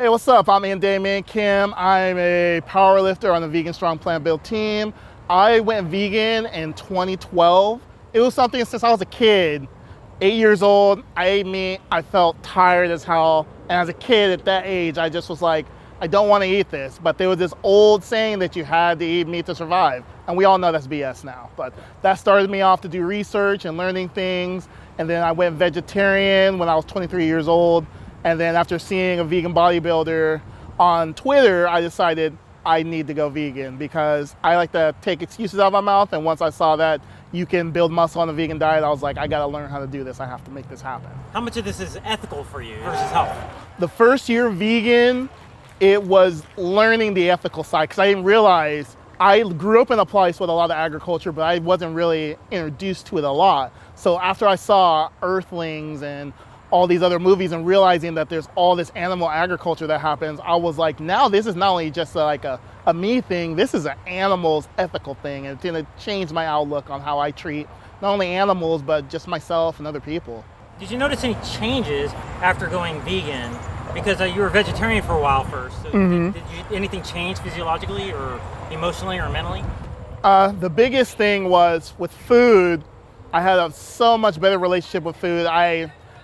Hey, what's up? I'm Ndem Nkem. I'm a powerlifter on the Vegan Strong Plant Build team. I went vegan in 2012. It was something since I was a kid, 8 years old. I ate meat. I felt tired as hell. And as a kid at that age, I just was like, I don't want to eat this. But there was this old saying that you had to eat meat to survive. And we all know that's BS now. But that started me off to do research and learning things. And then I went vegetarian when I was 23 years old. And then after seeing a vegan bodybuilder on Twitter, I decided I need to go vegan because I like to take excuses out of my mouth. And once I saw that you can build muscle on a vegan diet, I was like, I gotta learn how to do this. I have to make this happen. How much of this is ethical for you versus health? The first year vegan, it was learning the ethical side because I didn't realize, I grew up in a place with a lot of agriculture, but I wasn't really introduced to it a lot. So after I saw Earthlings and all these other movies and realizing that there's all this animal agriculture that happens, I was like, now this is not only just like a me thing, this is an animals ethical thing. And it's gonna change my outlook on how I treat not only animals, but just myself and other people. Did you notice any changes after going vegan? Because you were vegetarian for a while first. So did anything change physiologically or emotionally or mentally? The biggest thing was with food, I had a so much better relationship with food.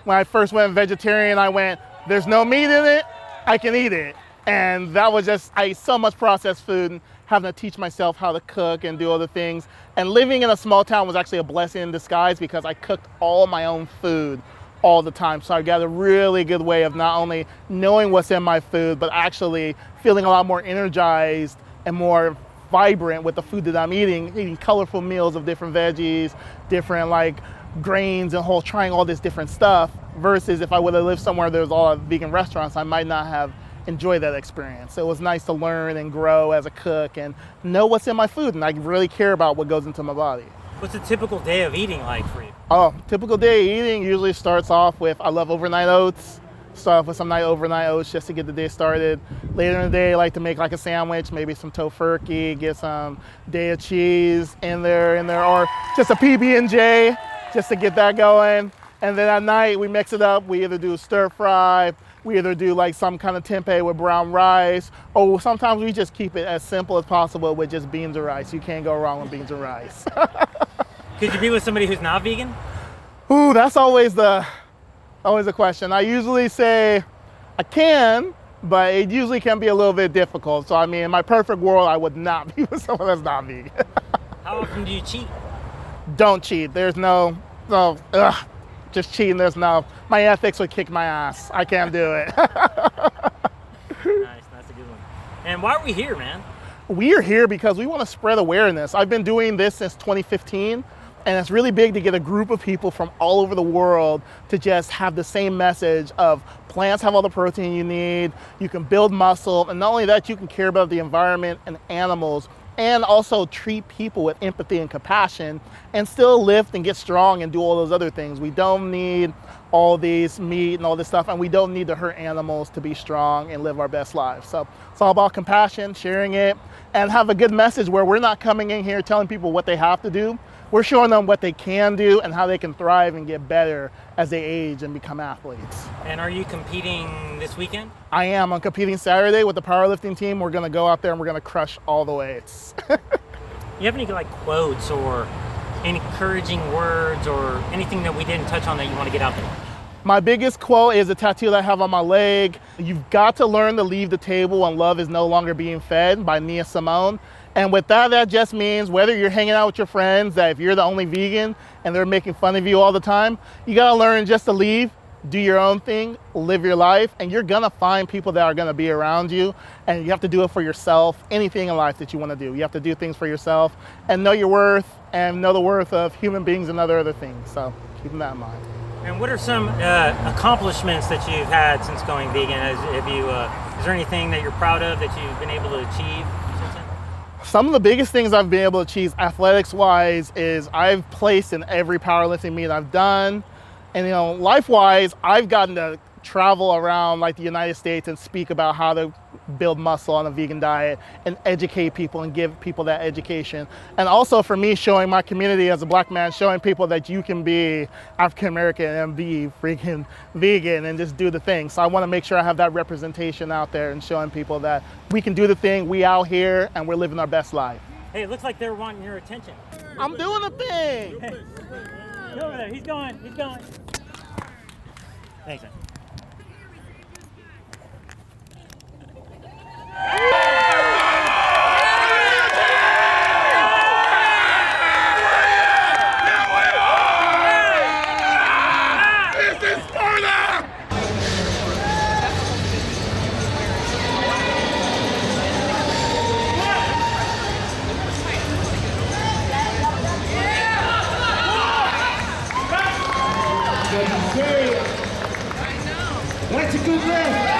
When I first went vegetarian, I went, there's no meat in it, I can eat it. And that was just, I ate so much processed food and having to teach myself how to cook and do other things. And living in a small town was actually a blessing in disguise because I cooked all my own food all the time. So I got a really good way of not only knowing what's in my food, but actually feeling a lot more energized and more vibrant with the food that I'm eating colorful meals of different veggies, different like grains and trying all this different stuff, versus if I would have lived somewhere there was all vegan restaurants, I might not have enjoyed that experience. So it was nice to learn and grow as a cook and know what's in my food, and I really care about what goes into my body. What's a typical day of eating like for you? Oh, typical day of eating usually starts off with, I love overnight oats. Start off with some overnight oats just to get the day started. Later in the day, I like to make like a sandwich, maybe some tofurkey, get some Daiya cheese in there, or just a PB&J just to get that going. And then at night, we mix it up. We either do stir fry, we either do like some kind of tempeh with brown rice, or sometimes we just keep it as simple as possible with just beans and rice. You can't go wrong with beans and rice. Could you be with somebody who's not vegan? Ooh, that's always a question. I usually say I can, but it usually can be a little bit difficult. So I mean, in my perfect world, I would not be with someone that's not vegan. How often do you cheat? Don't cheat. There's just cheating. There's no, my ethics would kick my ass. I can't do it. Nice, that's a good one. And why are we here, man? We are here because we want to spread awareness. I've been doing this since 2015. And it's really big to get a group of people from all over the world to just have the same message of plants have all the protein you need, you can build muscle, and not only that, you can care about the environment and animals, and also treat people with empathy and compassion, and still lift and get strong and do all those other things. We don't need all these meat and all this stuff, and we don't need to hurt animals to be strong and live our best lives. So it's all about compassion, sharing it, and have a good message where we're not coming in here telling people what they have to do. We're showing them what they can do and how they can thrive and get better as they age and become athletes. And are you competing this weekend? I am. I'm competing Saturday with the powerlifting team. We're gonna go out there and we're gonna crush all the weights. You have any like quotes or encouraging words or anything that we didn't touch on that you want to get out there? My biggest quote is a tattoo that I have on my leg. You've got to learn to leave the table when love is no longer being fed, by Nia Simone. And with that, that just means whether you're hanging out with your friends, that if you're the only vegan and they're making fun of you all the time, you gotta learn just to leave, do your own thing, live your life, and you're gonna find people that are gonna be around you, and you have to do it for yourself. Anything in life that you wanna do, you have to do things for yourself and know your worth and know the worth of human beings and other things. So keeping that in mind. And what are some accomplishments that you've had since going vegan? Is there anything that you're proud of that you've been able to achieve since then? Some of the biggest things I've been able to achieve athletics-wise is I've placed in every powerlifting meet I've done. And life-wise, I've gotten to travel around like the United States and speak about how to build muscle on a vegan diet and educate people and give people that education. And also for me, showing my community as a black man, showing people that you can be African American and be freaking vegan and just do the thing. So I want to make sure I have that representation out there and showing people that we can do the thing, we out here and we're living our best life. Hey, it looks like they're wanting your attention. I'm doing the thing. Hey, get over there. He's going. Thanks, man. That's a good lift.